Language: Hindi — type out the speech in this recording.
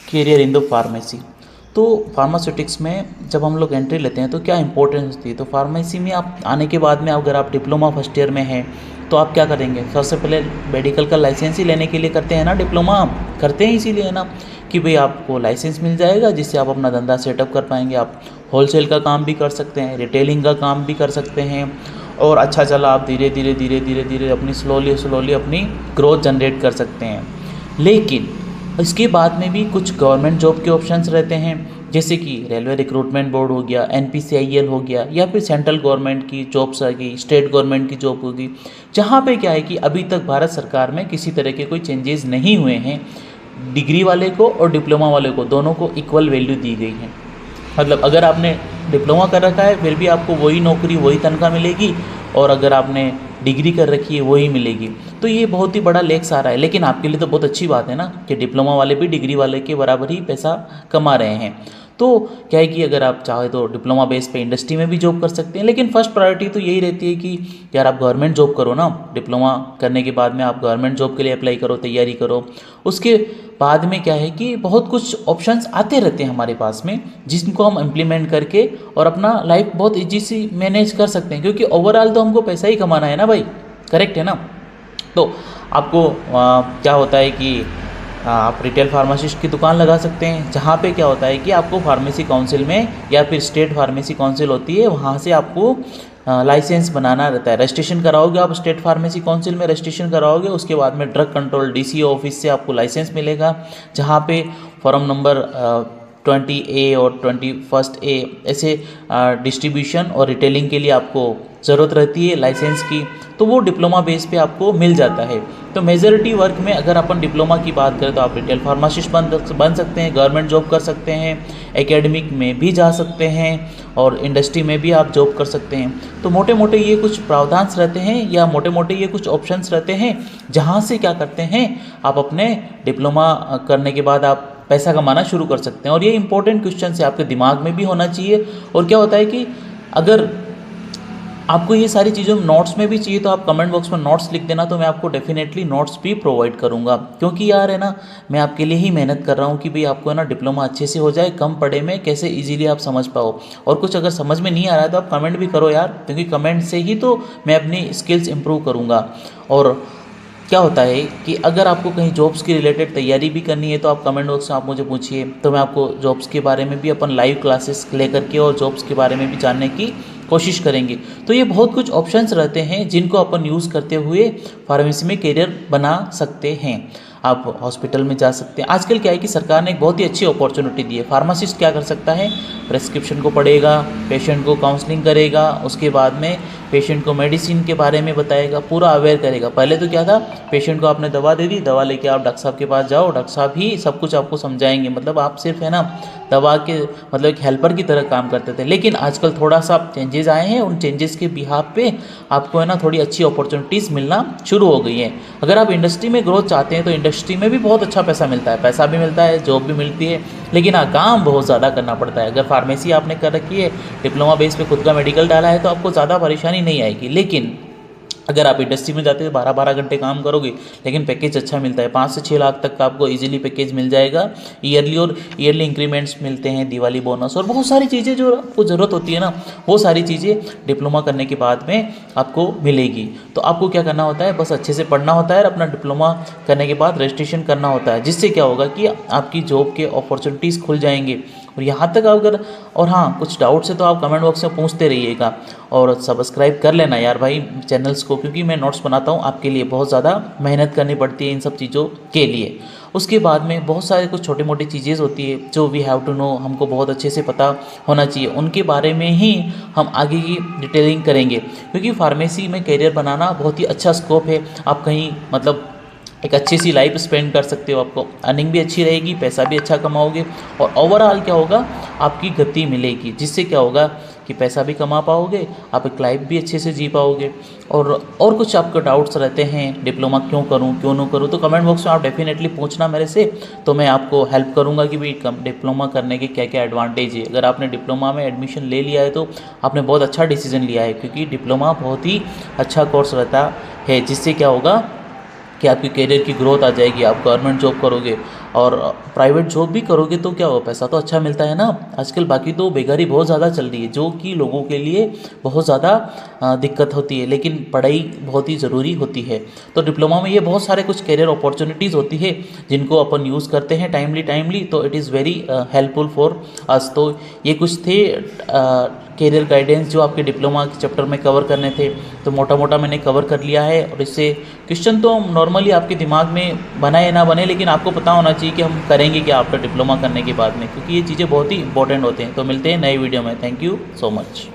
Career in the pharmacy. तो फार्मास्यूटिक्स में जब हम लोग एंट्री लेते हैं तो क्या इंपॉर्टेंस होती है, तो फार्मेसी में आप आने के बाद में अगर आप डिप्लोमा फर्स्ट ईयर में हैं तो आप क्या करेंगे, सबसे पहले मेडिकल का लाइसेंस ही लेने के लिए करते हैं ना, डिप्लोमा करते हैं इसीलिए है ना कि भाई आपको लाइसेंस मिल जाएगा जिससे आप अपना धंधा सेटअप कर पाएंगे। आप होलसेल का काम भी कर सकते हैं, रिटेलिंग का काम भी कर सकते हैं, और अच्छा चला आप धीरे धीरे धीरे धीरे धीरे अपनी स्लोली अपनी ग्रोथ जनरेट कर सकते हैं। लेकिन इसके बाद में भी कुछ गवर्नमेंट जॉब के ऑप्शंस रहते हैं, जैसे कि रेलवे रिक्रूटमेंट बोर्ड हो गया, NPCIL हो गया, या फिर सेंट्रल गवर्नमेंट की जॉब्स आ गई, स्टेट गवर्नमेंट की जॉब होगी, जहाँ पे क्या है कि अभी तक भारत सरकार में किसी तरह के कोई चेंजेस नहीं हुए हैं। डिग्री वाले को और डिप्लोमा वाले को दोनों को इक्वल वैल्यू दी गई है। मतलब अगर आपने डिप्लोमा कर रखा है फिर भी आपको वही नौकरी वही तनख्वाह मिलेगी, और अगर आपने डिग्री कर रखी है वही मिलेगी। तो ये बहुत ही बड़ा लेक्स आ रहा है, लेकिन आपके लिए तो बहुत अच्छी बात है ना कि डिप्लोमा वाले भी डिग्री वाले के बराबर ही पैसा कमा रहे हैं। तो क्या है कि अगर आप चाहे तो डिप्लोमा बेस पे इंडस्ट्री में भी जॉब कर सकते हैं, लेकिन फर्स्ट प्रायोरिटी तो यही रहती है कि यार आप गवर्नमेंट जॉब करो ना। डिप्लोमा करने के बाद में आप गवर्नमेंट जॉब के लिए अप्लाई करो, तैयारी करो। उसके बाद में क्या है कि बहुत कुछ ऑप्शंस आते रहते हैं हमारे पास में, जिनको हम इम्प्लीमेंट करके और अपना लाइफ बहुत ईजी सी मैनेज कर सकते हैं, क्योंकि ओवरऑल तो हमको पैसा ही कमाना है ना भाई, करेक्ट है ना। तो आपको क्या होता है कि आप रिटेल फार्मासिस्ट की दुकान लगा सकते हैं, जहाँ पे क्या होता है कि आपको फार्मेसी काउंसिल में या फिर स्टेट फार्मेसी काउंसिल होती है वहाँ से आपको लाइसेंस बनाना रहता है। रजिस्ट्रेशन कराओगे आप स्टेट फार्मेसी काउंसिल में, रजिस्ट्रेशन कराओगे, उसके बाद में ड्रग कंट्रोल DCO ऑफिस से आपको लाइसेंस मिलेगा, जहाँ पे फॉर्म नंबर 20A और 21A ऐसे डिस्ट्रीब्यूशन और रिटेलिंग के लिए आपको ज़रूरत रहती है लाइसेंस की, तो वो डिप्लोमा बेस पे आपको मिल जाता है। तो मेजॉरिटी वर्क में अगर अपन डिप्लोमा की बात करें तो आप रिटेल फार्मासिस्ट बन सकते हैं, गवर्नमेंट जॉब कर सकते हैं, एकेडमिक में भी जा सकते हैं, और इंडस्ट्री में भी आप जॉब कर सकते हैं। तो मोटे मोटे ये कुछ प्रावधान रहते हैं, या मोटे मोटे ये कुछ ऑप्शंस रहते हैं, जहाँ से क्या करते हैं आप अपने डिप्लोमा करने के बाद आप पैसा कमाना शुरू कर सकते हैं। और ये इंपॉर्टेंट क्वेश्चन है, आपके दिमाग में भी होना चाहिए। और क्या होता है कि अगर आपको ये सारी चीज़ों नोट्स में भी चाहिए तो आप कमेंट बॉक्स में नोट्स लिख देना, तो मैं आपको डेफिनेटली नोट्स भी प्रोवाइड करूँगा। क्योंकि यार है ना, मैं आपके लिए ही मेहनत कर रहा हूँ कि भाई आपको है ना डिप्लोमा अच्छे से हो जाए, कम पढ़े में कैसे इजीली आप समझ पाओ। और कुछ अगर समझ में नहीं आ रहा है तो आप कमेंट भी करो यार, क्योंकि कमेंट से ही तो मैं अपनी स्किल्स इंप्रूव करूँगा। और क्या होता है कि अगर आपको कहीं जॉब्स की रिलेटेड तैयारी भी करनी है तो आप कमेंट बॉक्स में आप मुझे पूछिए, तो मैं आपको जॉब्स के बारे में भी अपन लाइव क्लासेस लेकर के और जॉब्स के बारे में भी जानने की कोशिश करेंगे। तो ये बहुत कुछ ऑप्शंस रहते हैं जिनको अपन यूज़ करते हुए फार्मेसी में करियर बना सकते हैं। आप हॉस्पिटल में जा सकते हैं। आजकल क्या है कि सरकार ने एक बहुत ही अच्छी अपॉर्चुनिटी दी है। फार्मासिस्ट क्या कर सकता है, प्रेस्क्रिप्शन को पढ़ेगा, पेशेंट को काउंसलिंग करेगा, उसके बाद में पेशेंट को मेडिसिन के बारे में बताएगा, पूरा अवेयर करेगा। पहले तो क्या था, पेशेंट को आपने दवा दे दी, दवा लेके आप डॉक्टर साहब के पास जाओ, डॉक्टर साहब ही सब कुछ आपको समझाएंगे, मतलब आप सिर्फ है ना दवा के मतलब एक हेल्पर की तरह काम करते थे। लेकिन आजकल थोड़ा सा चेंजेस आए हैं, उन चेंजेस के बिहाफ पे आपको है ना थोड़ी अच्छी अपॉर्चुनिटीज़ मिलना शुरू हो गई हैं। अगर आप इंडस्ट्री में ग्रोथ चाहते हैं तो इंडस्ट्री में भी बहुत अच्छा पैसा मिलता है, पैसा भी मिलता है, जॉब भी मिलती है, लेकिन हाँ काम बहुत ज़्यादा करना पड़ता है। अगर फार्मेसी आपने कर रखी है, डिप्लोमा बेस पे खुद का मेडिकल डाला है, तो आपको ज़्यादा परेशानी नहीं आएगी। लेकिन अगर आप इंडस्ट्री में जाते हैं 12-12 घंटे काम करोगे, लेकिन पैकेज अच्छा मिलता है, 5 से 6 लाख तक का आपको इजीली पैकेज मिल जाएगा ईयरली, और ईयरली इंक्रीमेंट्स मिलते हैं, दिवाली बोनस और बहुत सारी चीज़ें जो आपको ज़रूरत होती है ना, वो सारी चीज़ें डिप्लोमा करने के बाद में आपको मिलेगी। तो आपको क्या करना होता है, बस अच्छे से पढ़ना होता है और अपना डिप्लोमा करने के बाद रजिस्ट्रेशन करना होता है, जिससे क्या होगा कि आपकी जॉब के अपॉर्चुनिटीज़ खुल जाएंगे। और यहाँ तक अगर और हाँ कुछ डाउट्स है तो आप कमेंट बॉक्स में पूछते रहिएगा, और सब्सक्राइब कर लेना यार भाई चैनल्स को, क्योंकि मैं नोट्स बनाता हूँ आपके लिए, बहुत ज़्यादा मेहनत करनी पड़ती है इन सब चीज़ों के लिए। उसके बाद में बहुत सारे कुछ छोटी मोटी चीज़ें होती है जो वी हैव टू नो, हमको बहुत अच्छे से पता होना चाहिए, उनके बारे में ही हम आगे की डिटेलिंग करेंगे। क्योंकि फार्मेसी में करियर बनाना बहुत ही अच्छा स्कोप है। आप कहीं मतलब एक अच्छी सी लाइफ स्पेंड कर सकते हो, आपको अर्निंग भी अच्छी रहेगी, पैसा भी अच्छा कमाओगे, और ओवरऑल क्या होगा, आपकी गति मिलेगी, जिससे क्या होगा कि पैसा भी कमा पाओगे, आप एक लाइफ भी अच्छे से जी पाओगे। और कुछ आपको डाउट्स रहते हैं, डिप्लोमा क्यों करूं क्यों ना करूं, तो कमेंट बॉक्स में आप डेफिनेटली पूछना मेरे से, तो मैं आपको हेल्प करूंगा कि भाई डिप्लोमा करने के क्या क्या एडवांटेज है। अगर आपने डिप्लोमा में एडमिशन ले लिया है तो आपने बहुत अच्छा डिसीजन लिया है, क्योंकि डिप्लोमा बहुत ही अच्छा कोर्स रहता है, जिससे क्या होगा कि आपकी करियर की ग्रोथ आ जाएगी, आप गवर्नमेंट जॉब करोगे और प्राइवेट जॉब भी करोगे तो क्या हो, पैसा तो अच्छा मिलता है ना आजकल। बाकी तो बेकारी बहुत ज़्यादा चल रही है जो कि लोगों के लिए बहुत ज़्यादा दिक्कत होती है, लेकिन पढ़ाई बहुत ही ज़रूरी होती है। तो डिप्लोमा में ये बहुत सारे कुछ करियर अपॉर्चुनिटीज़ होती है जिनको अपन यूज़ करते हैं टाइमली टाइमली, तो it is very helpful for us. तो ये कुछ थे करियर गाइडेंस जो आपके डिप्लोमा के चैप्टर में कवर करने थे। तो मोटा मोटा मैंने कवर कर लिया है, और इससे क्वेश्चन तो नॉर्मली आपके दिमाग में बना या ना बने, लेकिन आपको पता होना चाहिए कि हम करेंगे क्या आपका डिप्लोमा करने के बाद में, क्योंकि ये चीज़ें बहुत ही इंपॉर्टेंट होते हैं। तो मिलते हैं नए वीडियो में। Thank you so much.